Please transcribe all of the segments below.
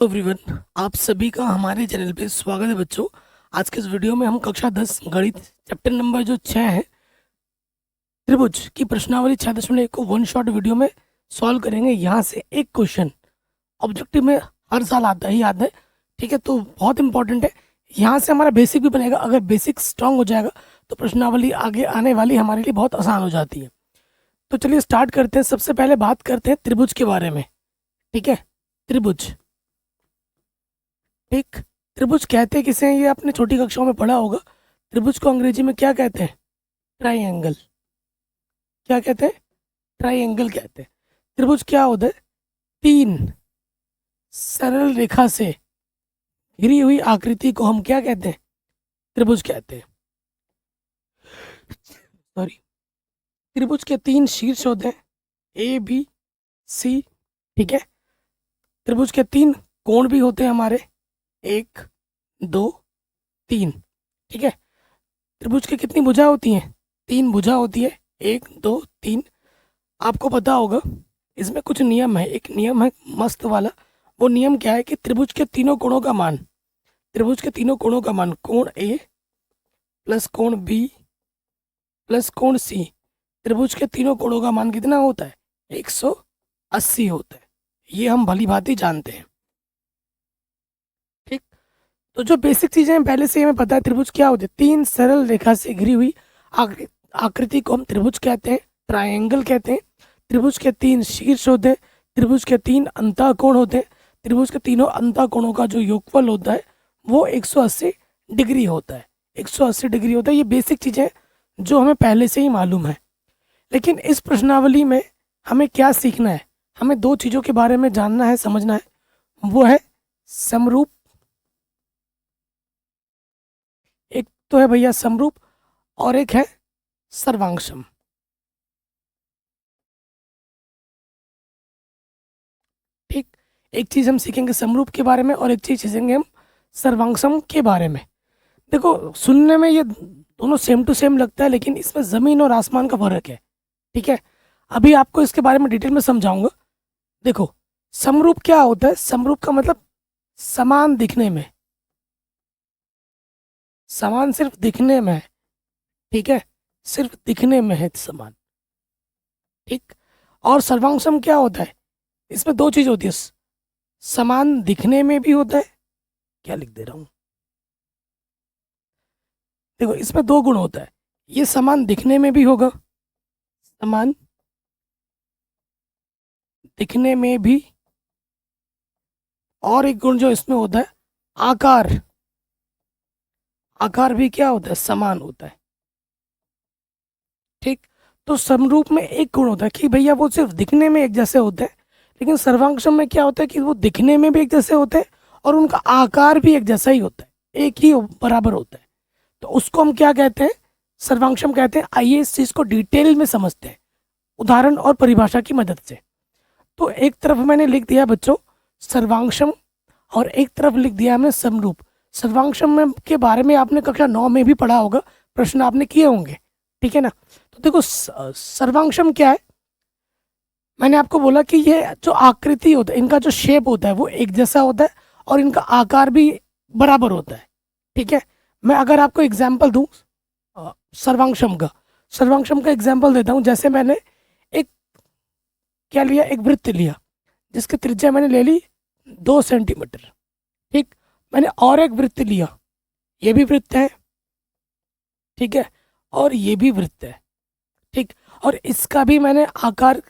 तो एवरीवन, आप सभी का हमारे चैनल पे स्वागत है बच्चों। आज के इस वीडियो में हम कक्षा 10 गणित चैप्टर नंबर जो 6 है, त्रिभुज की प्रश्नावली 6.1 को वन शॉट वीडियो में सॉल्व करेंगे। यहाँ से एक क्वेश्चन ऑब्जेक्टिव में हर साल आता है। ठीक है, तो बहुत इंपॉर्टेंट है। यहाँ से हमारा बेसिक भी बनेगा। अगर बेसिक स्ट्रांग हो जाएगा तो प्रश्नावली आगे आने वाली हमारे लिए बहुत आसान हो जाती है। तो चलिए स्टार्ट करते हैं। सबसे पहले बात करते हैं त्रिभुज के बारे में। ठीक है, त्रिभुज। ठीक, त्रिभुज कहते किसे हैं ये आपने छोटी कक्षाओं में पढ़ा होगा। त्रिभुज को अंग्रेजी में क्या कहते हैं? ट्राइंगल। क्या कहते हैं? ट्राइंगल कहते हैं। त्रिभुज क्या होता है? तीन सरल रेखा से घिरी हुई आकृति को हम क्या कहते हैं? त्रिभुज कहते हैं। सॉरी, त्रिभुज के तीन शीर्ष होते हैं, ए बी सी। ठीक है, त्रिभुज के तीन कोण भी होते हैं हमारे, 1 2 3। ठीक है, त्रिभुज की कितनी भुजा होती हैं? 3 भुजा होती है, 1 2 3। आपको पता होगा इसमें कुछ नियम है। एक नियम है मस्त वाला। वो नियम क्या है कि त्रिभुज के तीनों कोणों का मान, त्रिभुज के तीनों कोणों का मान, कोण ए प्लस कोण बी प्लस कोण सी, त्रिभुज के तीनों कोणों का मान कितना होता है? 180 होता है। ये हम भली भांति जानते हैं। ठीक, तो जो बेसिक चीजें हैं पहले से हमें पता है। त्रिभुज क्या होते हैं? तीन सरल रेखा से घिरी हुई आकृति को हम त्रिभुज कहते हैं, ट्रायंगल कहते हैं। त्रिभुज के तीन शीर्ष होते हैं, त्रिभुज के तीन अंतःकोण होते हैं। त्रिभुज के तीनों अंतःकोणों का जो योगफल होता है वो 180 डिग्री होता है। 180 डिग्री होता है। ये बेसिक चीजें जो हमें पहले से ही मालूम है। लेकिन इस प्रश्नावली में हमें क्या सीखना है? हमें दो चीजों के बारे में जानना है, समझना है। वो है समरूप, एक तो है भैया समरूप और एक है सर्वांगसम। ठीक, एक चीज हम सीखेंगे समरूप के बारे में और एक चीज सीखेंगे हम सर्वांगसम के बारे में। देखो, सुनने में ये दोनों सेम टू सेम लगता है, लेकिन इसमें जमीन और आसमान का फर्क है। ठीक है, अभी आपको इसके बारे में डिटेल में समझाऊंगा। देखो, समरूप क्या होता है? समरूप का मतलब समान दिखने में, समान सिर्फ दिखने में है। ठीक है, सिर्फ दिखने में है समान। ठीक, और सर्वांगसम क्या होता है? इसमें दो चीज होती है, समान दिखने में भी होता है। क्या लिख दे रहा हूं? देखो, इसमें दो गुण होता है। ये समान दिखने में भी होगा, समान दिखने में भी, और एक गुण जो इसमें होता है, आकार। आकार भी क्या होता है? समान होता है। ठीक, तो समरूप में एक गुण होता है कि भैया वो सिर्फ दिखने में एक जैसे होते हैं, लेकिन सर्वांगसम में क्या होता है कि वो दिखने में भी एक जैसे होते हैं और उनका आकार भी एक जैसा ही होता है, एक ही बराबर होता है। तो उसको हम क्या कहते हैं? सर्वांगसम कहते हैं। आइए इस चीज को डिटेल में समझते हैं उदाहरण और परिभाषा की मदद से। तो एक तरफ मैंने लिख दिया बच्चों सर्वांगसम और एक तरफ लिख दिया हमने समरूप। सर्वांगसम में के बारे में आपने कक्षा 9 में भी पढ़ा होगा, प्रश्न आपने किए होंगे। ठीक है ना? तो देखो, सर्वांगसम क्या है? मैंने आपको बोला कि ये जो आकृति होता है, इनका जो शेप होता है वो एक जैसा होता है और इनका आकार भी बराबर होता है। ठीक है, मैं अगर आपको एग्जाम्पल दूं सर्वांगसम का, सर्वांगसम का एग्जाम्पल देता हूं। जैसे मैंने एक क्या लिया, एक वृत्त लिया जिसकी त्रिज्या मैंने ले ली 2 सेंटीमीटर। ठीक, मैंने और एक वृत्त लिया, ये भी वृत्त है। ठीक है, और ये भी वृत्त है। ठीक, और इसका भी मैंने आकार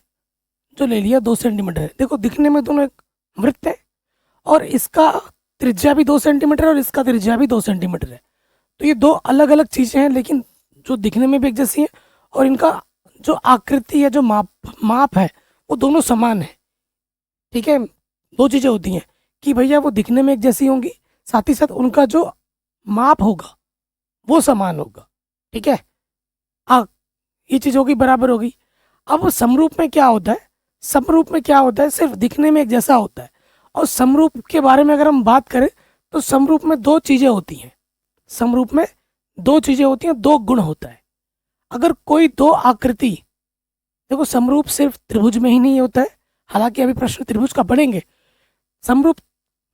जो ले लिया 2 सेंटीमीटर है। देखो, दिखने में दोनों एक वृत्त है और इसका त्रिज्या भी 2 सेंटीमीटर और इसका त्रिज्या भी 2 सेंटीमीटर है। तो ये दो अलग अलग चीजें हैं, लेकिन जो दिखने में भी एक जैसी है और इनका जो आकृति है, जो माप है, वो दोनों समान है। ठीक है, दो चीजें होती हैं कि भैया वो दिखने में एक जैसी होंगी, साथ ही साथ उनका जो माप होगा वो समान होगा। ठीक है, आ ये चीज होगी, बराबर होगी। अब समरूप में क्या होता है? समरूप में क्या होता है? सिर्फ दिखने में एक जैसा होता है। और समरूप के बारे में अगर हम बात करें तो समरूप में दो चीजें होती हैं। समरूप में दो चीजें होती हैं, दो गुण होता है। अगर कोई दो आकृति, देखो समरूप सिर्फ त्रिभुज में ही नहीं होता है, हालांकि अभी प्रश्न त्रिभुज का पढ़ेंगे। समरूप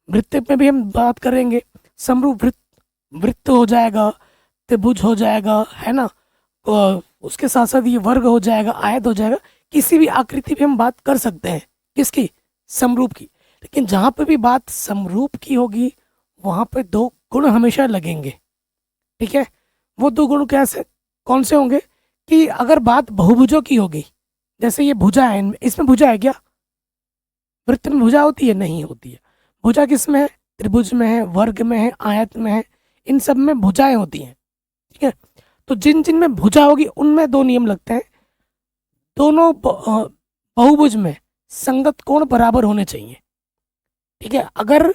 वृत्त में भी हम बात करेंगे, समरूप वृत्त, वृत्त हो जाएगा, त्रिभुज हो जाएगा, है ना, उसके साथ साथ ये वर्ग हो जाएगा, आयत हो जाएगा, किसी भी आकृति पे हम बात कर सकते हैं, किसकी, समरूप की। लेकिन जहाँ पे भी बात समरूप की होगी वहाँ पे दो गुण हमेशा लगेंगे, ठीक है। वो दो गुण कैसे, कौन से होंगे, कि अगर बात बहुभुजों की होगी, जैसे ये भुजा है, इसमें भुजा है क्या, वृत्त में भुजा होती है, नहीं होती है। भुजा किस में है, त्रिभुज में है, वर्ग में है, आयत में है, इन सब में भुजाएं होती हैं, ठीक है। तो जिन जिन में भुजा होगी उनमें दो नियम लगते हैं, दोनों बहुभुज में संगत कोण बराबर होने चाहिए, ठीक है। अगर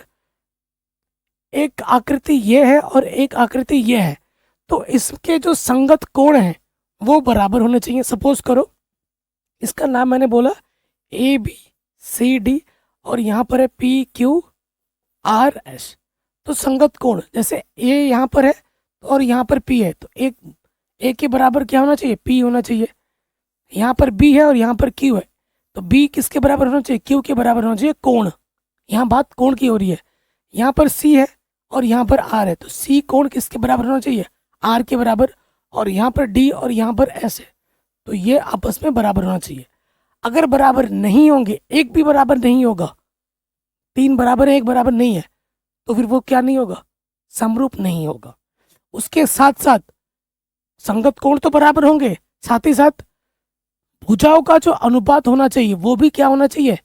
एक आकृति ये है और एक आकृति ये है तो इसके जो संगत कोण हैं वो बराबर होने चाहिए। सपोज करो इसका नाम मैंने बोला ए बी सी डी और यहाँ पर है पी क्यू आर एस, तो संगत कोण जैसे ए यहाँ पर है और यहाँ पर पी है, तो एक ए के बराबर क्या होना चाहिए, पी होना चाहिए। यहाँ पर बी है और यहाँ पर क्यू है, तो बी किसके बराबर होना चाहिए, क्यू के बराबर होना चाहिए, कोण। यहाँ बात कोण की हो रही है। यहाँ पर सी है और यहाँ पर आर है, तो सी कोण किसके बराबर होना चाहिए, आर के बराबर। और यहाँ पर डी और यहाँ पर एस है, तो ये आपस में बराबर होना चाहिए। अगर बराबर नहीं होंगे, एक भी बराबर नहीं होगा, तीन बराबर है एक बराबर नहीं है, तो फिर वो क्या नहीं होगा, समरूप नहीं होगा। उसके साथ साथ संगत कोण तो बराबर होंगे, साथ ही साथ भुजाओं का जो अनुपात होना चाहिए वो भी क्या होना चाहिए,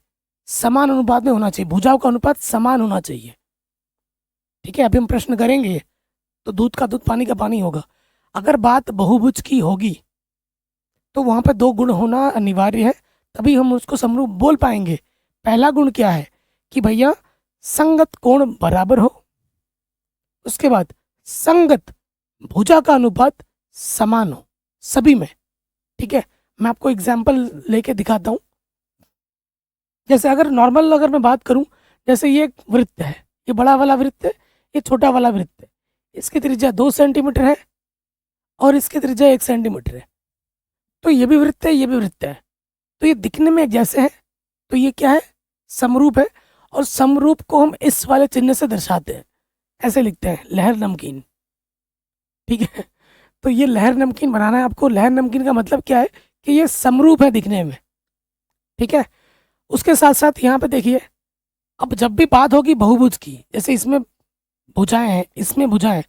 समान अनुपात में होना चाहिए। भुजाओं का अनुपात समान होना चाहिए, ठीक है। अभी हम प्रश्न करेंगे तो दूध का दूध पानी का पानी होगा। अगर बात बहुभुज की होगी तो वहां पर दो गुण होना अनिवार्य है, तभी हम उसको समरूप बोल पाएंगे। पहला गुण क्या है कि भैया संगत कोण बराबर हो, उसके बाद संगत भुजा का अनुपात समान हो सभी में, ठीक है। मैं आपको एग्जाम्पल लेके दिखाता हूँ। जैसे अगर नॉर्मल अगर मैं बात करूँ, जैसे ये एक वृत्त है, ये बड़ा वाला वृत्त है, ये छोटा वाला वृत्त है, इसकी त्रिज्या 2 सेंटीमीटर है और इसकी त्रिज्या 1 सेंटीमीटर है, तो ये भी वृत्त है, ये भी वृत्त है, तो ये दिखने में एक जैसे है, तो ये क्या है, समरूप है। और समरूप को हम इस वाले चिन्ह से दर्शाते हैं, ऐसे लिखते हैं लहर नमकीन, ठीक है। तो ये लहर नमकीन बनाना है आपको। लहर नमकीन का मतलब क्या है कि ये समरूप है दिखने में, ठीक है। उसके साथ साथ यहाँ पे देखिए, अब जब भी बात होगी बहुभुज की, जैसे इसमें भुजाएं हैं, इसमें भुजाएं,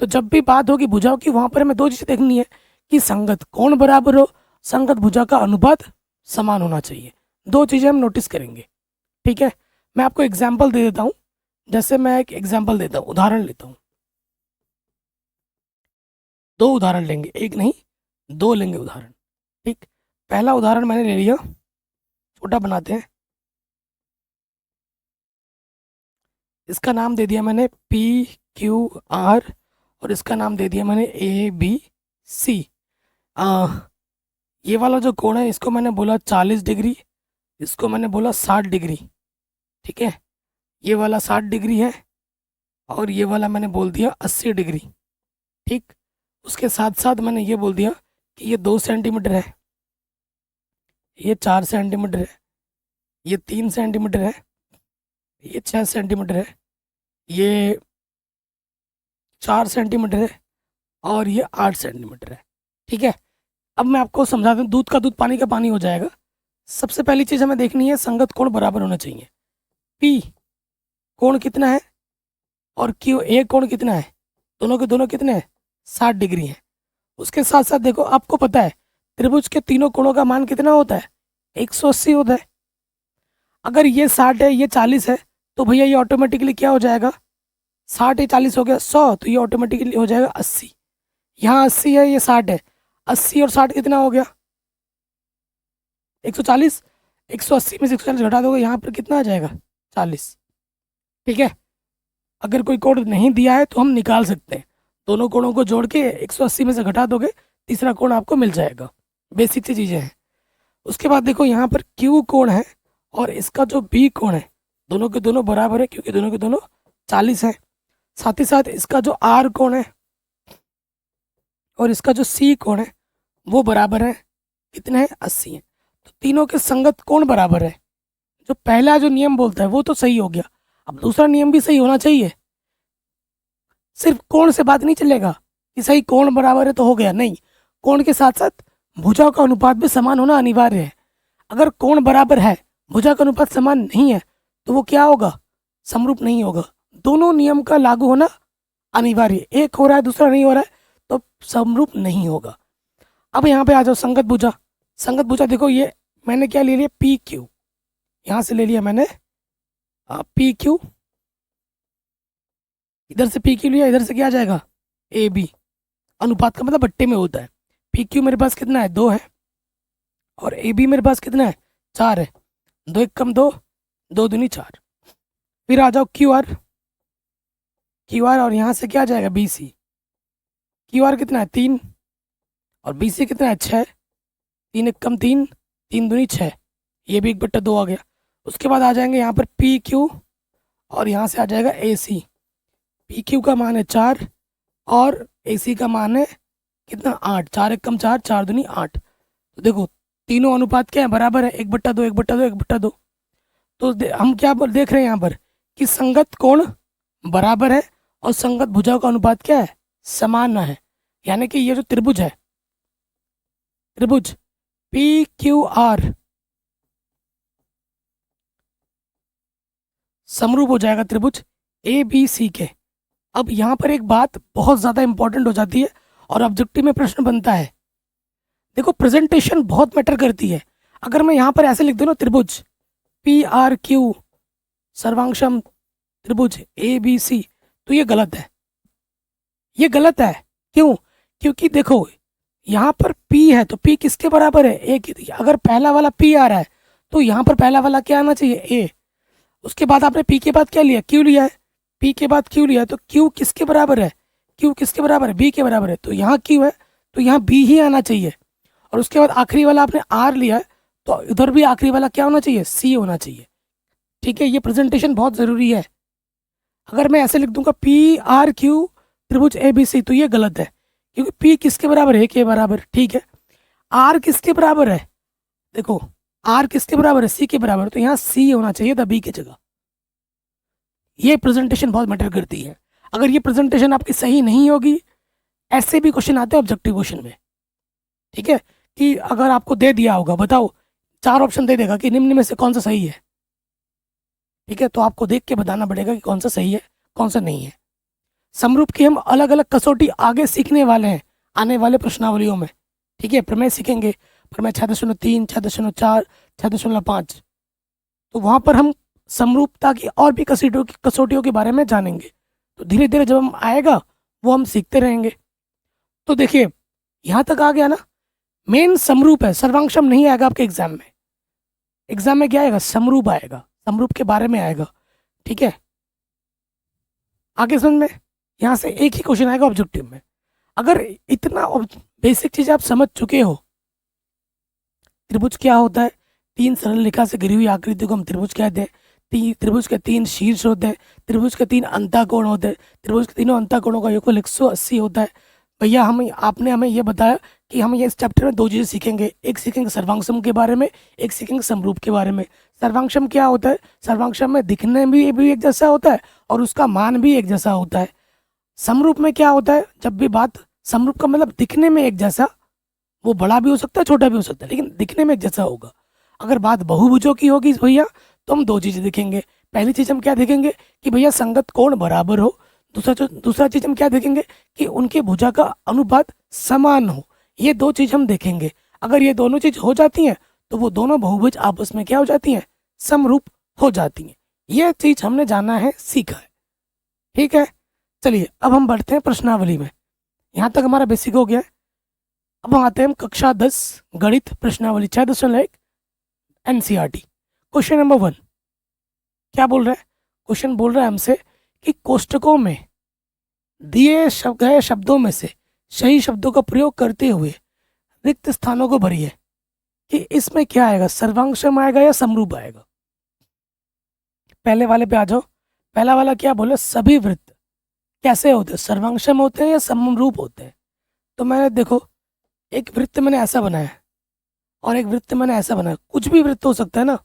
तो जब भी बात होगी भुजाओं की, वहां पर हमें दो चीजें देखनी है कि संगत कोण बराबर हो, संगत भुजा का अनुपात समान होना चाहिए। दो चीजें हम नोटिस करेंगे, ठीक है। मैं आपको एग्जाम्पल दे देता हूँ। जैसे मैं एक एग्जाम्पल देता हूँ, उदाहरण लेता हूँ, दो उदाहरण लेंगे, एक नहीं दो लेंगे उदाहरण, ठीक। पहला उदाहरण मैंने ले लिया, छोटा बनाते हैं, इसका नाम दे दिया मैंने पी क्यू आर और इसका नाम दे दिया मैंने ए बी सी। ये वाला जो कोण है इसको मैंने बोला 40 डिग्री, इसको मैंने बोला 60 डिग्री, ठीक है। ये वाला 60 डिग्री है और ये वाला मैंने बोल दिया 80 डिग्री, ठीक। उसके साथ साथ मैंने ये बोल दिया कि ये 2 सेंटीमीटर है, ये 4 सेंटीमीटर है, ये 3 सेंटीमीटर है, ये 6 सेंटीमीटर है, ये 4 सेंटीमीटर है और ये 8 सेंटीमीटर है, ठीक है। अब मैं आपको समझा दूँ, दूध का दूध पानी का पानी हो जाएगा। सबसे पहली चीज़ हमें देखनी है, संगत कोण बराबर होना चाहिए। पी कोण कितना है और क्यू ए कोण कितना है, दोनों के दोनों कितने हैं, 60 डिग्री है। उसके साथ साथ देखो, आपको पता है त्रिभुज के तीनों कोणों का मान कितना होता है, 180 होता है। अगर ये 60 है, ये 40 है, तो भैया ये ऑटोमेटिकली क्या हो जाएगा, 60 या 40 हो गया 100, तो ये ऑटोमेटिकली हो जाएगा 80। यहाँ 80 है, ये 60 है, 80 और 60 कितना हो गया, 140। 180 में से 140 घटा दोगे, यहाँ पर कितना आ जाएगा, 40, ठीक है। अगर कोई कोण नहीं दिया है तो हम निकाल सकते हैं, दोनों कोणों को जोड़ के 180 में से घटा दोगे, तीसरा कोण आपको मिल जाएगा। बेसिक सी चीज़ें हैं। उसके बाद देखो, यहाँ पर क्यू कोण है और इसका जो बी कोण है, दोनों के दोनों बराबर है क्योंकि दोनों के दोनों 40 है। साथ ही साथ इसका जो आर कोण है और इसका जो सी कोण है वो बराबर है, कितने हैं, 80 है। तो तीनों के संगत कोण बराबर है। जो पहला जो नियम बोलता है वो तो सही हो गया। अब दूसरा नियम भी सही होना चाहिए। सिर्फ कोण से बात नहीं चलेगा कि सही कोण बराबर है तो हो गया, नहीं, कोण के साथ साथ भुजाओं का अनुपात भी समान होना अनिवार्य है। अगर कोण बराबर है, भुजा का अनुपात समान नहीं है, तो वो क्या होगा, समरूप नहीं होगा। दोनों नियम का लागू होना अनिवार्य, एक हो रहा है दूसरा नहीं हो रहा है तो समरूप नहीं होगा। अब यहाँ पे आ जाओ संगत भुजा। संगत भुजा देखो, ये मैंने क्या ले लिया, पी क्यू, यहाँ से ले लिया मैंने पी क्यू, इधर से पी क्यू लिया, इधर से क्या आ जाएगा, ए बी। अनुपात का मतलब बट्टे में होता है। पी क्यू मेरे पास कितना है, 2 है, और ए बी मेरे पास कितना है, 4 है। 2 1 कम 2, 2 दूनी 4। फिर आ जाओ क्यू आर, क्यू आर, और यहाँ से क्या आ जाएगा, बी सी। क्यू आर कितना है, 3, और बी सी कितना है, 6। 3 1 कम 3, 3 दूनी 6, ये भी 1/2 आ गया। उसके बाद आ जाएंगे यहाँ पर पी क्यू, और यहाँ से आ जाएगा ए सी। पी क्यू का मान है 4, और ए सी का मान है कितना, 8। 4 1 कम 4, 4 दूनी 8। तो देखो तीनों अनुपात क्या है, बराबर है, 1/2 1/2 1/2। तो हम क्या देख रहे हैं यहाँ पर कि संगत कोण बराबर है और संगत भुजाओं का अनुपात क्या है, समान है। यानी कि ये जो त्रिभुज है, त्रिभुज पी क्यू आर समरूप हो जाएगा त्रिभुज ए बी सी के। अब यहाँ पर एक बात बहुत ज़्यादा इंपॉर्टेंट हो जाती है और ऑब्जेक्टिव में प्रश्न बनता है। देखो प्रेजेंटेशन बहुत मैटर करती है। अगर मैं यहाँ पर ऐसे लिख दूँ ना, त्रिभुज पी आर क्यू सर्वांगसम त्रिभुज ए बी सी, तो ये गलत है। ये गलत है क्यों, क्योंकि देखो यहाँ पर P है तो P किसके बराबर है, ए की। अगर पहला वाला P आ रहा है तो यहाँ पर पहला वाला क्या आना चाहिए, ए। उसके बाद आपने P के बाद क्या लिया, Q लिया है। P के बाद Q लिया है तो Q किसके बराबर है, Q किसके बराबर है, B के बराबर है। तो यहाँ Q है तो यहाँ B ही आना चाहिए। और उसके बाद आखिरी वाला आपने R लिया है तो इधर भी आखिरी वाला क्या होना चाहिए, C होना चाहिए। ठीक है, ये प्रेजेंटेशन बहुत ज़रूरी है। अगर मैं ऐसे लिख दूंगा PRQ त्रिभुज ABC तो ये गलत है, क्योंकि P किसके बराबर है, A के बराबर। ठीक है, R किसके बराबर है, देखो R किसके बराबर है, C के बराबर। तो यहाँ C होना चाहिए था B की जगह। ये प्रेजेंटेशन बहुत मैटर करती है। अगर ये प्रेजेंटेशन आपकी सही नहीं होगी, ऐसे भी क्वेश्चन आते हैं ऑब्जेक्टिव क्वेश्चन में। ठीक है, कि अगर आपको दे दिया होगा, बताओ 4 ऑप्शन दे देगा कि निम्न में से कौन सा सही है। ठीक है, तो आपको देख के बताना पड़ेगा कि कौन सा सही है कौन सा नहीं है। समरूप की हम अलग अलग कसौटी आगे सीखने वाले हैं आने वाले प्रश्नावलियों में। ठीक है, प्रमेय सीखेंगे, प्रमेय 6.3, 6.4, 6.5। तो वहाँ पर हम समरूपता की और भी कसौटियों के बारे में जानेंगे। तो धीरे धीरे जब हम आएगा वो हम सीखते रहेंगे। तो देखिए यहाँ तक आ गया ना, मेन समरूप है, सर्वांगसम नहीं आएगा आपके एग्जाम में। एग्जाम में क्या आएगा, समरूप आएगा, समरूप के बारे में आएगा। ठीक है, आगे समझ में। यहाँ से एक ही क्वेश्चन आएगा ऑब्जेक्टिव में। अगर इतना बेसिक चीज आप समझ चुके हो, त्रिभुज क्या होता है, 3 सरल रेखा से घिरी हुई आकृति को हम त्रिभुज कहते हैं। त्रिभुज के 3 शीर्ष होते हैं, त्रिभुज के 3 अंतःकोण होते हैं, त्रिभुज के तीनों अंतःकोणों का योगफल 180 होता है। भैया आपने हमें ये बताया कि हम ये इस चैप्टर में 2 चीज़ें सीखेंगे। एक सीखेंगे सर्वांगसम के बारे में, एक सीखेंगे समरूप के बारे में। सर्वांगसम क्या होता है, सर्वांगसम में दिखने में भी एक जैसा होता है और उसका मान भी एक जैसा होता है। समरूप में क्या होता है, जब भी बात समरूप का मतलब दिखने में एक जैसा, वो बड़ा भी हो सकता है छोटा भी हो सकता है, लेकिन दिखने में एक जैसा होगा। अगर बात बहुभुजों की होगी भैया तो हम 2 चीज़ें देखेंगे। पहली चीज़ हम क्या देखेंगे कि भैया संगत कोण बराबर हो। दूसरा चीज़ हम क्या देखेंगे कि उनके भुजा का अनुपात समान हो। ये 2 चीज़ हम देखेंगे। अगर ये दोनों चीज़ हो जाती हैं तो वो दोनों बहुभुज आपस में क्या हो जाती हैं, समरूप हो जाती हैं। ये चीज़ हमने जाना है, सीखा है। ठीक है, चलिए अब हम बढ़ते हैं प्रश्नावली में। यहाँ तक हमारा बेसिक हो गया है। अब हम आते हैं कक्षा 10 गणित प्रश्नावली 6.1 NCERT। क्वेश्चन नंबर 1 क्या बोल रहा है, क्वेश्चन बोल रहा है हमसे कि कोष्टकों में दिए गए शब्दों में से सही शब्दों का प्रयोग करते हुए रिक्त स्थानों को भरिए कि इसमें क्या आएगा, सर्वांगसम आएगा या समरूप आएगा। पहले वाले पे आ जाओ। पहला वाला क्या बोले, सभी वृत्त कैसे होते हैं, सर्वांगसम होते हैं या समरूप होते हैं। तो मैंने देखो एक वृत्त मैंने ऐसा बनाया और एक वृत्त मैंने ऐसा बनाया। कुछ भी वृत्त हो सकता है ना,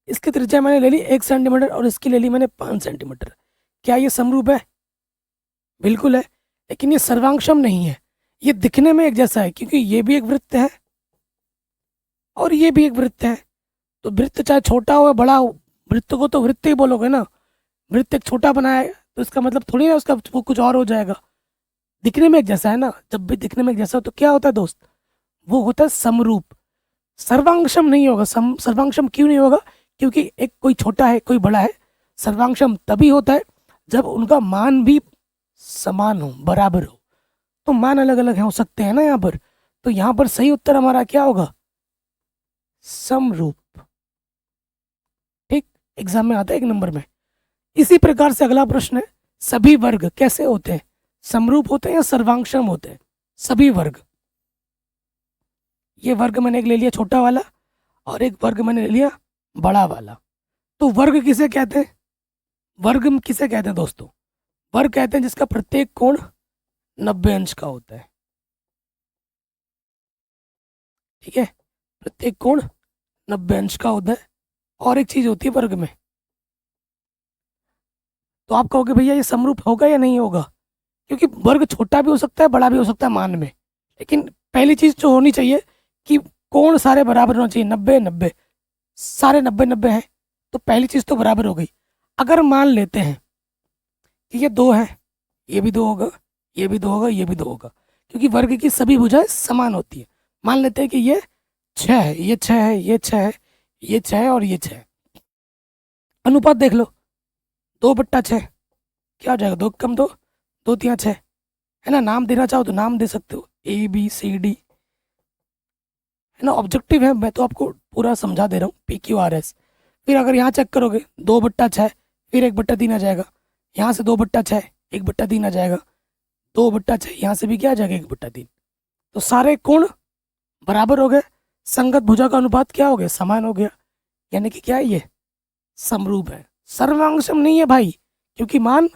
इसकी त्रिज्या मैंने ले ली 1 सेंटीमीटर और इसकी ले ली मैंने 5 सेंटीमीटर। क्या ये समरूप है? बिल्कुल है। लेकिन ये सर्वांगसम नहीं है। ये दिखने में एक जैसा है क्योंकि ये भी एक वृत्त है और ये भी एक वृत्त है। तो वृत्त चाहे छोटा हो या बड़ा हो, वृत्त को तो वृत्त ही बोलोगे ना। वृत्त एक छोटा बनाया है तो इसका मतलब थोड़ी ना उसका वो कुछ और हो जाएगा। दिखने में एक जैसा है ना, जब भी दिखने में एक जैसा हो तो क्या होता है दोस्त? वो होता है समरूप। सर्वांगसम नहीं होगा। सर्वांगसम क्यों नहीं होगा? क्योंकि एक कोई छोटा है कोई बड़ा है। सर्वांगसम तभी होता है जब उनका मान भी समान हो, बराबर हो। तो मान अलग अलग हो सकते हैं ना यहाँ पर। तो यहाँ पर सही उत्तर हमारा क्या होगा? समरूप। ठीक, एग्जाम में आता है 1 नंबर में। इसी प्रकार से अगला प्रश्न है, सभी वर्ग कैसे होते हैं? समरूप होते हैं या सर्वांगसम होते हैं? सभी वर्ग। ये वर्ग मैंने एक ले लिया छोटा वाला और एक वर्ग मैंने ले लिया बड़ा वाला। तो वर्ग किसे कहते हैं? वर्ग किसे कहते हैं दोस्तों? वर्ग कहते हैं जिसका प्रत्येक कोण 90 अंश का होता है। ठीक है, प्रत्येक कोण 90 अंश का होता है। और एक चीज होती है वर्ग में। तो आप कहोगे भैया ये समरूप होगा या नहीं होगा? क्योंकि वर्ग छोटा भी हो सकता है बड़ा भी हो सकता है मान में। लेकिन पहली चीज जो होनी चाहिए कि कोण सारे बराबर होना चाहिए। 90-90 सारे 90-90 हैं तो पहली चीज तो बराबर हो गई। अगर मान लेते हैं कि ये 2 है, ये भी 2 होगा, ये भी 2 होगा, ये भी 2 होगा, क्योंकि वर्ग की सभी भुजाएं समान होती है। मान लेते हैं कि ये 6 है, ये 6 है, ये 6 है, ये 6 है और ये 6 है। अनुपात देख लो, 2/6 क्या हो जाएगा? 2 कम 2, 2 3 6 है ना। नाम देना चाहो तो नाम दे सकते हो, ABCD है ना। ऑब्जेक्टिव है, मैं तो आपको पूरा समझा दे रहा हूँ, PQRS। फिर अगर यहाँ चेक करोगे 2/6 फिर 1/3 आ जाएगा। यहाँ से 2/6 1/3 आ जाएगा। 2/6 यहाँ से भी क्या आ जाएगा? 1/3। तो सारे कोण बराबर हो गए। संगत भुजा का अनुपात क्या हो गया? समान हो गया। यानी कि क्या है? ये समरूप है। सर्वांगसम नहीं है भाई, क्योंकि मान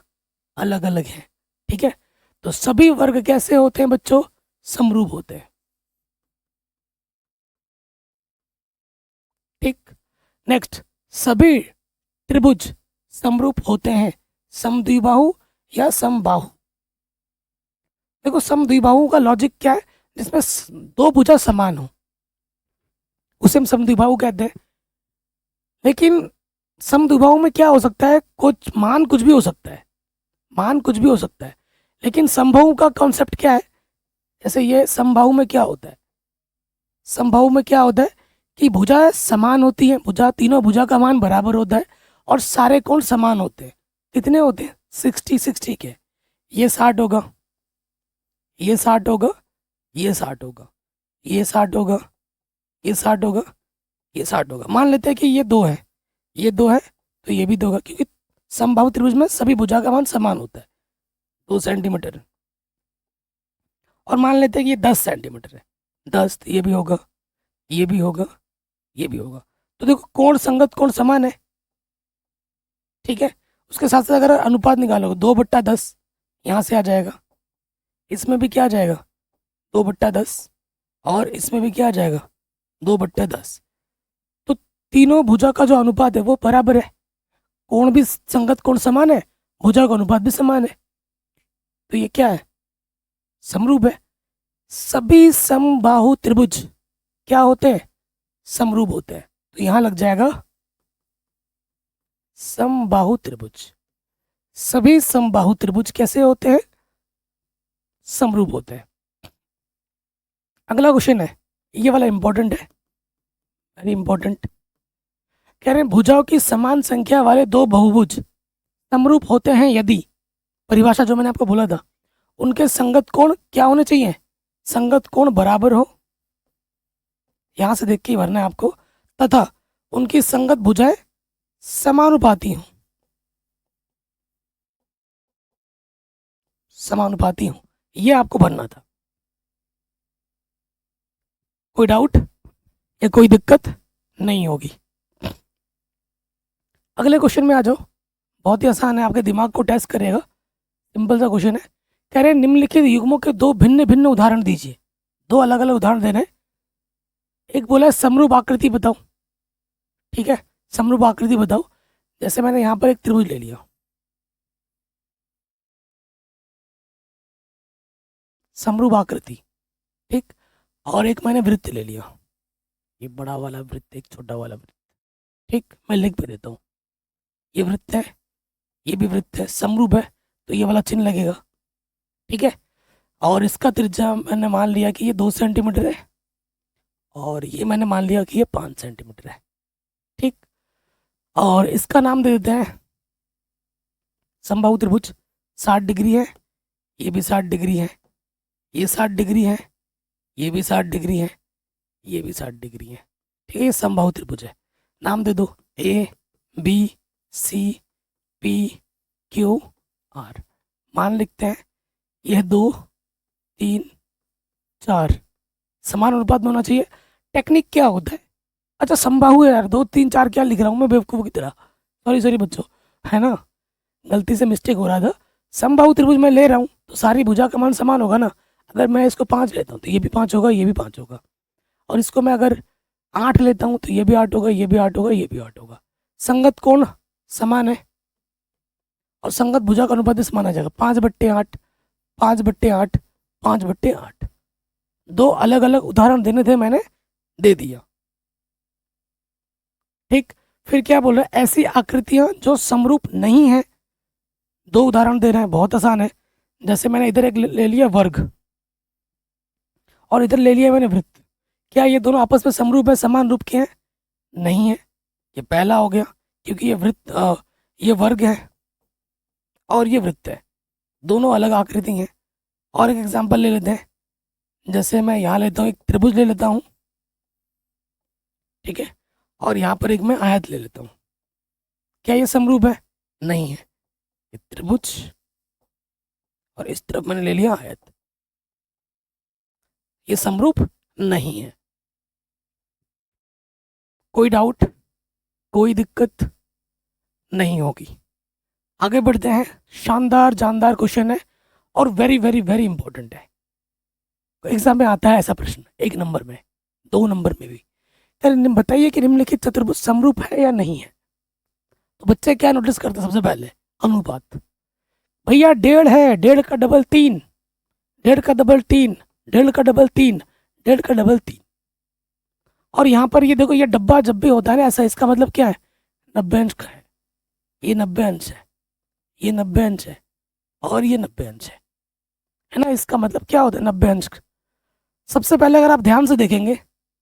अलग अलग है। ठीक है, तो सभी वर्ग कैसे होते हैं बच्चों? समरूप होते हैं। ठीक, नेक्स्ट, सभी त्रिभुज समरूप होते हैं, समद्विबाहु या समबाहु। देखो समद्विबाहु का लॉजिक क्या है? जिसमें 2 भुजा समान हो उसे हम समद्विबाहु कहते हैं। लेकिन समद्विबाहु में क्या हो सकता है? कुछ मान कुछ भी हो सकता है, मान कुछ भी हो सकता है। लेकिन समबाहु का कॉन्सेप्ट क्या है? जैसे ये समबाहु में क्या होता है? समबाहु में क्या होता है कि भुजा समान होती है, भुजा तीनों भुजा का मान बराबर होता है और सारे कोण समान होते हैं। कितने होते हैं? 60-60 के। ये 60 होगा, ये 60 होगा, ये 60 होगा, ये 60 होगा, ये 60 होगा, ये 60 होगा। मान लेते हैं कि ये 2 है, ये 2 है तो ये भी 2 होगा, क्योंकि समबाहु त्रिभुज में सभी भुजा का मान समान होता है 2 सेंटीमीटर। और मान लेते हैं कि ये 10 सेंटीमीटर है, 10 तो ये भी होगा, ये भी होगा, ये भी होगा। तो देखो कोण संगत कोण समान है। ठीक है, उसके साथ साथ अगर अनुपात निकालोगे 2/10 यहाँ से आ जाएगा, इसमें भी क्या आ जाएगा? 2/10 और इसमें भी क्या आ जाएगा? 2/10। तो तीनों भुजा का जो अनुपात है वो बराबर है। कोण भी संगत कोण समान है, भुजा का अनुपात भी समान है। तो ये क्या है? समरूप है। सभी समबाहु त्रिभुज क्या होते हैं? समरूप होते हैं। तो यहां लग जाएगा समबाहु त्रिभुज। सभी समबाहु त्रिभुज कैसे होते हैं? समरूप होते हैं। अगला क्वेश्चन है, ये वाला इंपॉर्टेंट है, वेरी इंपॉर्टेंट। कह रहे हैं भुजाओं की समान संख्या वाले 2 बहुभुज समरूप होते हैं यदि, परिभाषा जो मैंने आपको बोला था, उनके संगत कोण क्या होने चाहिए? संगत कोण बराबर हो, यहां से देख के ही भरना है आपको, तथा उनकी संगत भुजाएं समानुपाती हो, समानुपाती हो, ये आपको भरना था। कोई डाउट या कोई दिक्कत नहीं होगी। अगले क्वेश्चन में आ जाओ, बहुत ही आसान है, आपके दिमाग को टेस्ट करेगा। सिंपल सा क्वेश्चन है। कह रहे हैं निम्नलिखित युग्मों के 2 भिन्न भिन्न उदाहरण दीजिए। 2 अलग अलग उदाहरण देने। एक बोला है समरूप आकृति बताओ। ठीक है, समरूप आकृति बताओ। जैसे मैंने यहाँ पर एक त्रिभुज ले लिया, समरूप आकृति, ठीक, और एक मैंने वृत्त ले लिया, ये बड़ा वाला वृत्त, एक छोटा वाला वृत्त, ठीक, मैं लिख भी देता हूँ। ये वृत्त है, ये भी वृत्त है, समरूप है, तो ये वाला चिन्ह लगेगा, ठीक है। और इसका त्रिज्या मैंने मान लिया कि ये 2 सेंटीमीटर है, और ये मैंने मान लिया कि ये 5 सेंटीमीटर है, ठीक। और इसका नाम दे देते हैं समबाहु त्रिभुज। 60 डिग्री है, ये भी 60 डिग्री है, ये 60 डिग्री है, ये भी 60 डिग्री है, ये भी 60 डिग्री है, ठीक है। ये समबाहु त्रिभुज है। नाम दे दो A B C P Q R. मान लिखते हैं यह 2 3 4 समान अनुपात में होना चाहिए। टेक्निक क्या होता है, अच्छा समबाहु है यार, 2 3 4 क्या लिख रहा हूँ मैं बेवकूफ़ की तरह, सॉरी बच्चों, है ना, गलती से मिस्टेक हो रहा था। समबाहु त्रिभुज में ले रहा हूँ तो सारी भुजा का मान समान होगा ना। अगर मैं इसको 5 लेता हूँ तो ये भी 5 होगा, ये भी 5 होगा, और इसको मैं अगर 8 लेता हूँ तो ये भी 8 होगा, ये भी 8 होगा, ये भी 8 होगा। संगत कोण समान है और संगत भुजा का अनुपात समान आ जाएगा। 5/8 5/8 5/8। 2 अलग अलग उदाहरण देने थे, मैंने दे दिया, ठीक। फिर क्या बोल रहे हैं, ऐसी आकृतियां जो समरूप नहीं है। 2 उदाहरण दे रहे हैं, बहुत आसान है। जैसे मैंने इधर एक ले लिया वर्ग और इधर ले लिया मैंने वृत्त। क्या ये दोनों आपस में समरूप है, समान रूप के हैं? नहीं है। ये पहला हो गया क्योंकि ये वृत्त ये वर्ग है और ये वृत्त है, दोनों अलग आकृति हैं। और एक एग्जांपल ले लेते हैं, जैसे मैं यहाँ लेता हूँ, एक त्रिभुज ले लेता हूँ, ठीक है, और यहाँ पर एक मैं आयत ले लेता हूँ। क्या ये समरूप है? नहीं है। ये त्रिभुज और इस तरफ मैंने ले लिया आयत, ये समरूप नहीं है। कोई डाउट, कोई दिक्कत नहीं होगी। आगे बढ़ते हैं। शानदार जानदार क्वेश्चन है और वेरी वेरी वेरी इंपॉर्टेंट है। एग्जाम में आता है ऐसा प्रश्न, 1 नंबर में, 2 नंबर में भी। बताइए कि निम्नलिखित चतुर्भुज समरूप है या नहीं है। तो बच्चे क्या नोटिस करते हैं सबसे पहले? अनुपात। भैया 1.5 है, 1.5 का डबल 3, 1.5 का डबल 3, 1.5 का डबल 3, 1.5 का डबल 3। और यहाँ पर ये देखो, ये डब्बा जब भी होता है ना ऐसा, इसका मतलब क्या है? 90 अंश का है। ये 90 अंश है, ये 90 अंश है और ये 90 अंश है ना। इसका मतलब क्या होता है 90 अंश? सबसे पहले अगर आप ध्यान से देखेंगे,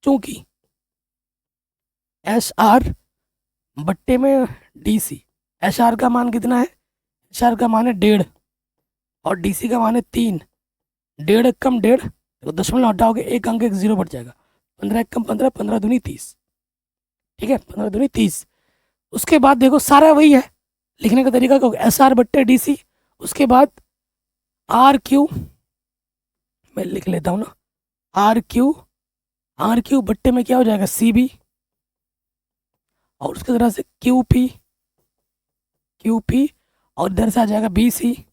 चूंकि एस आर बट्टे में डी सी, एस आर का मान कितना है? एस आर का मान है 1.5 और डी सी का मान है 3। 1.5 कम 1.5 तो दशमलव हटाओगे, 1 अंक 1 0 बढ़ जाएगा। 15 कम 15, 15 दूनी 30, ठीक है, 15 दूनी 30। उसके बाद देखो सारा वही है, लिखने का तरीका क्या होगा? एस आर बट्टे डी सी, उसके बाद आर क्यू, मैं लिख लेता हूँ ना, आर क्यू बट्टे में क्या हो जाएगा? सी बी, और उसकी तरह से क्यू पी और इधर से आ जाएगा बी सी,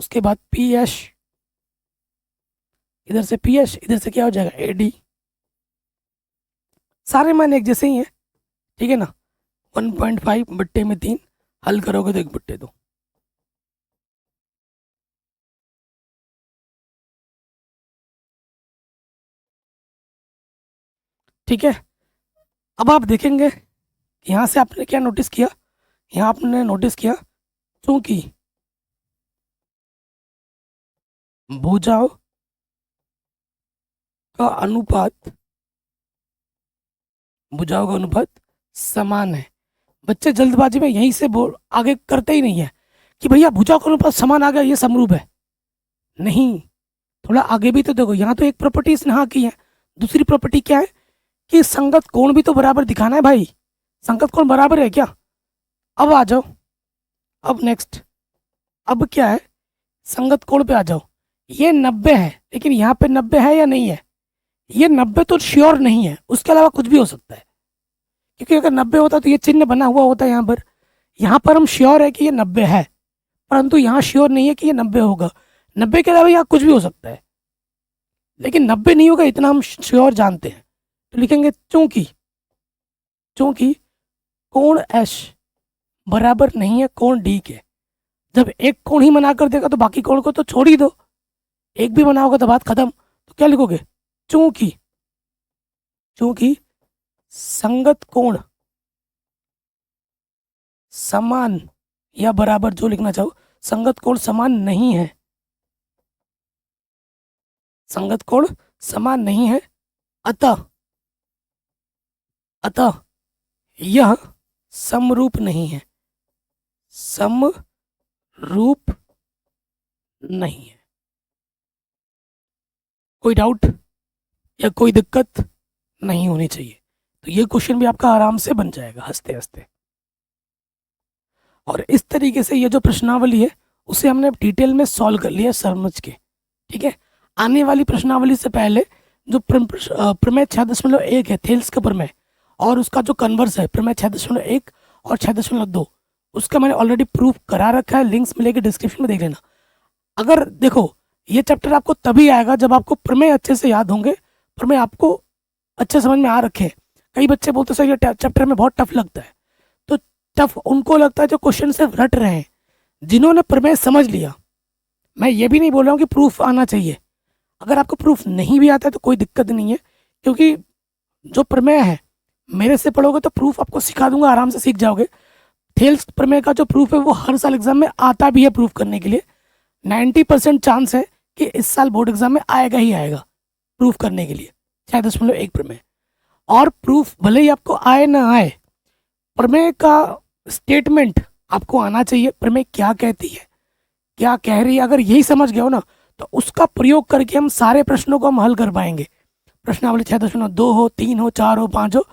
उसके बाद पी एच, इधर से पी एच, इधर से क्या हो जाएगा? A D. सारे मान एक जैसे ही हैं, ठीक है ना। 1.5 बट्टे में 3, हल करोगे तो 1/2। ठीक है। अब आप देखेंगे यहाँ से आपने क्या नोटिस किया? यहाँ आपने नोटिस किया चूंकि भुजाओं का अनुपात समान है। बच्चे जल्दबाजी में यहीं से आगे करते ही नहीं है कि भैया भुजाओं का अनुपात समान आ गया, ये समरूप है। नहीं, थोड़ा आगे भी तो देखो। यहाँ तो एक प्रॉपर्टी इसने हाँ की है, दूसरी प्रॉपर्टी क्या है कि संगत कोण भी तो बराबर दिखाना है भाई। संगत कोण बराबर है क्या? अब आ जाओ, अब नेक्स्ट, अब क्या है? संगत कोण पे आ जाओ। ये 90 है, लेकिन यहाँ पे 90 है या नहीं है? ये 90 तो श्योर नहीं है, उसके अलावा कुछ भी हो सकता है। क्योंकि अगर 90 होता तो ये चिन्ह बना हुआ होता है यहाँ पर हम श्योर है कि ये 90 है, परंतु यहाँ श्योर नहीं है कि ये 90 होगा। 90 के अलावा यहाँ कुछ भी हो सकता है, लेकिन 90 नहीं होगा इतना हम श्योर जानते हैं। तो लिखेंगे चूंकि कोण एश बराबर नहीं है कोण डी के। जब एक कोण ही मना कर देगा तो बाकी कोण को तो छोड़ ही दो, एक भी मना होगा तो बात खत्म। तो क्या लिखोगे? चूंकि चूंकि संगत कोण समान या बराबर, जो लिखना चाहो, संगत कोण समान नहीं है, संगत कोण समान नहीं है, अतः अतः यह समरूप नहीं है, समरूप नहीं है। कोई डाउट या कोई दिक्कत नहीं होनी चाहिए। तो ये क्वेश्चन भी आपका आराम से बन जाएगा हंसते हंसते। और इस तरीके से ये जो प्रश्नावली है उसे हमने डिटेल में सॉल्व कर लिया समझ के, ठीक है। आने वाली प्रश्नावली से पहले जो प्रमेय 6.1 है थेल्स का प्रमेय, और उसका जो कन्वर्स है प्रमेय 6.1 और 6.2, उसका मैंने ऑलरेडी प्रूफ करा रखा है, लिंक्स मिलेगी डिस्क्रिप्शन में, देख लेना। अगर देखो ये चैप्टर आपको तभी आएगा जब आपको प्रमेय अच्छे से याद होंगे, प्रमेय आपको अच्छे समझ में आ रखे। कई बच्चे बोलते सर ये चैप्टर में बहुत टफ लगता है, तो टफ उनको लगता है जो क्वेश्चन सिर्फ रट रहे हैं। जिन्होंने प्रमेय समझ लिया, मैं ये भी नहीं बोल रहा हूँ कि प्रूफ आना चाहिए, अगर आपको प्रूफ नहीं भी आता है तो कोई दिक्कत नहीं है, क्योंकि जो प्रमेय है मेरे से पढ़ोगे तो प्रूफ आपको सिखा दूंगा, आराम से सीख जाओगे। थेल्स प्रमेय का जो प्रूफ है वो हर साल एग्जाम में आता भी है प्रूफ करने के लिए। 90% चांस है कि इस साल बोर्ड एग्जाम में आएगा ही आएगा प्रूफ करने के लिए 6.1 प्रमेय। और प्रूफ भले ही आपको आए ना आए, प्रमेय का स्टेटमेंट आपको आना चाहिए, प्रमेय क्या कहती है, क्या कह रही है। अगर यही समझ गए हो ना तो उसका प्रयोग करके हम सारे प्रश्नों को हम हल कर पाएंगे। प्रश्नावली 6.2 हो, 3 हो, 4 हो, 5 हो,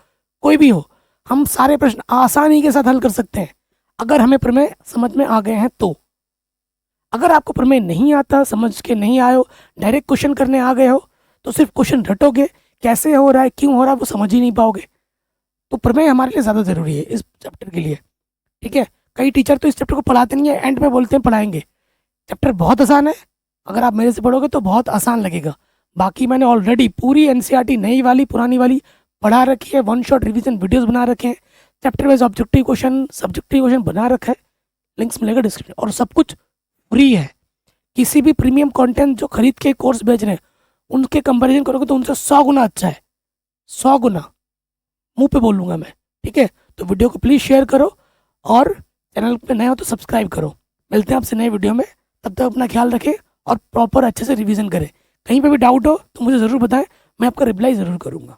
कोई भी हो, हम सारे प्रश्न आसानी के साथ हल कर सकते हैं अगर हमें प्रमेय समझ में आ गए हैं तो। अगर आपको प्रमेय नहीं आता, समझ के नहीं आए हो, डायरेक्ट क्वेश्चन करने आ गए हो, तो सिर्फ क्वेश्चन रटोगे, कैसे हो रहा है, क्यों हो रहा है, वो समझ ही नहीं पाओगे। तो प्रमेय हमारे लिए ज़्यादा ज़रूरी है इस चैप्टर के लिए, ठीक है। कई टीचर तो इस चैप्टर को पढ़ाते नहीं है, एंड में बोलते हैं पढ़ाएंगे। चैप्टर बहुत आसान है, अगर आप मेरे से पढ़ोगे तो बहुत आसान लगेगा। बाकी मैंने ऑलरेडी पूरी एनसीईआरटी नई वाली पुरानी वाली पढ़ा रखी है, वन शॉट रिवीजन वीडियोस बना रखे हैं, chapter wise objective question subjective question बना रखा है, लिंक्स मिलेगा डिस्क्रिप्शन। और सब कुछ फ्री है। किसी भी प्रीमियम कंटेंट जो खरीद के कोर्स बेच रहे हैं उनके कंपैरिजन करोगे तो उनसे 100 गुना अच्छा है, 100 गुना, मुंह पे बोलूँगा मैं, ठीक है। तो वीडियो को प्लीज़ शेयर करो और चैनल पे नए हो तो सब्सक्राइब करो। मिलते हैं आपसे नए वीडियो में, तब तक अपना ख्याल रखें और प्रॉपर अच्छे से रिवीजन करें। कहीं पे भी डाउट हो तो मुझे ज़रूर बताएं, मैं आपका रिप्लाई ज़रूर करूँगा।